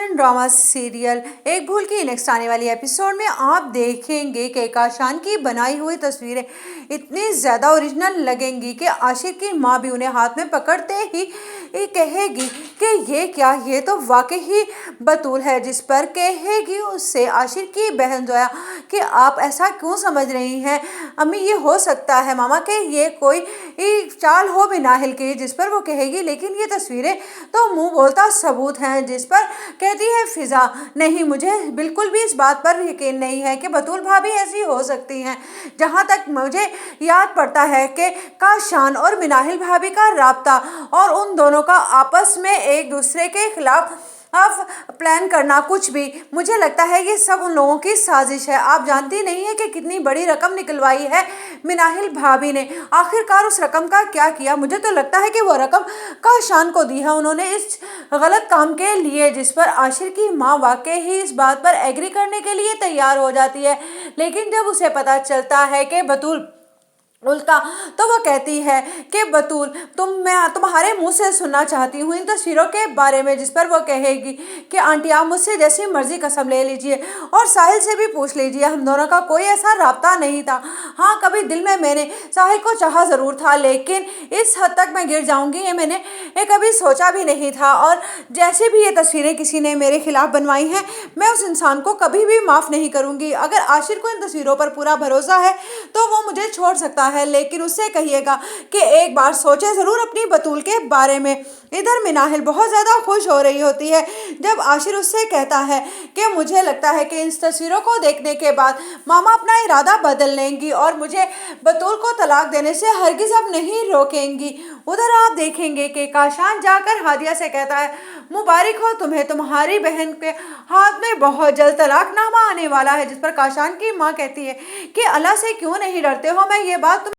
Colin drama serial एक भूल की नेक्स्ट आने वाली एपिसोड में आप देखेंगे कि काशान की बनाई हुई तस्वीरें इतनी ज़्यादा ओरिजिनल लगेंगी कि आशिक की माँ भी उन्हें हाथ में पकड़ते ही कहेगी कि ये क्या, ये तो वाकई ही बतूल है। जिस पर कहेगी उससे आशिक की बहन जोया कि आप ऐसा क्यों समझ रही हैं अम्मी, ये हो सकता है मामा के ये कोई चाल हो भी नाहिल की। जिस पर वो कहेगी लेकिन ये तस्वीरें तो मुंह बोलता सबूत हैं। जिस पर कहती है फिजा, नहीं मुझे बिल्कुल भी इस बात पर यकीन नहीं है कि बतूल भाभी ऐसी हो सकती हैं। जहाँ तक मुझे याद पड़ता है कि काशान और मिनाहिल भाभी का राब्ता और उन दोनों का आपस में एक दूसरे के खिलाफ अब प्लान करना, कुछ भी मुझे लगता है ये सब उन लोगों की साजिश है। आप जानती नहीं है कि कितनी बड़ी रकम निकलवाई है मिनाहिल भाभी ने। आखिरकार उस रकम का क्या किया? मुझे तो लगता है कि वो रकम काशान को दी है उन्होंने इस गलत काम के लिए। जिस पर आशिर की माँ वाकई ही इस बात पर एग्री करने के लिए तैयार हो जाती है, लेकिन जब उसे पता चलता है कि बतूल उल्टा, तो वो कहती है कि बतूल मैं तुम्हारे मुंह से सुनना चाहती हूँ इन तस्वीरों के बारे में। जिस पर वो कहेगी कि आंटी आप मुझसे जैसी मर्जी कसम ले लीजिए और साहिल से भी पूछ लीजिए, हम दोनों का कोई ऐसा राब्ता नहीं था। हाँ, कभी दिल में मैंने साहिल को चाहा ज़रूर था, लेकिन इस हद तक मैं गिर जाऊँगी ये मैंने कभी सोचा भी नहीं था। और जैसे भी ये तस्वीरें किसी ने मेरे खिलाफ बनवाई हैं, मैं उस इंसान को कभी भी माफ़ नहीं करूँगी। अगर आशिर को इन तस्वीरों पर पूरा भरोसा है तो वो मुझे छोड़ सकता है, लेकिन उससे कहिएगा कि एक बार सोचे ज़रूर अपनी बतूल के बारे में। इधर मिनाहिल बहुत ज़्यादा खुश हो रही होती है जब आशिर उससे कहता है कि मुझे लगता है कि इन तस्वीरों को देखने के बाद मामा अपना इरादा बदल लेंगी और मुझे बतूल को तलाक देने से हरगिज़ अब नहीं रोकेंगी। उधर आप देखेंगे कि काशान जाकर हादिया से कहता है, मुबारक हो तुम्हें, तुम्हारी बहन के हाथ में बहुत जल्द तलाकनामा आने वाला है। जिस पर काशान की माँ कहती है कि अल्लाह से क्यों नहीं डरते हो, मैं ये बात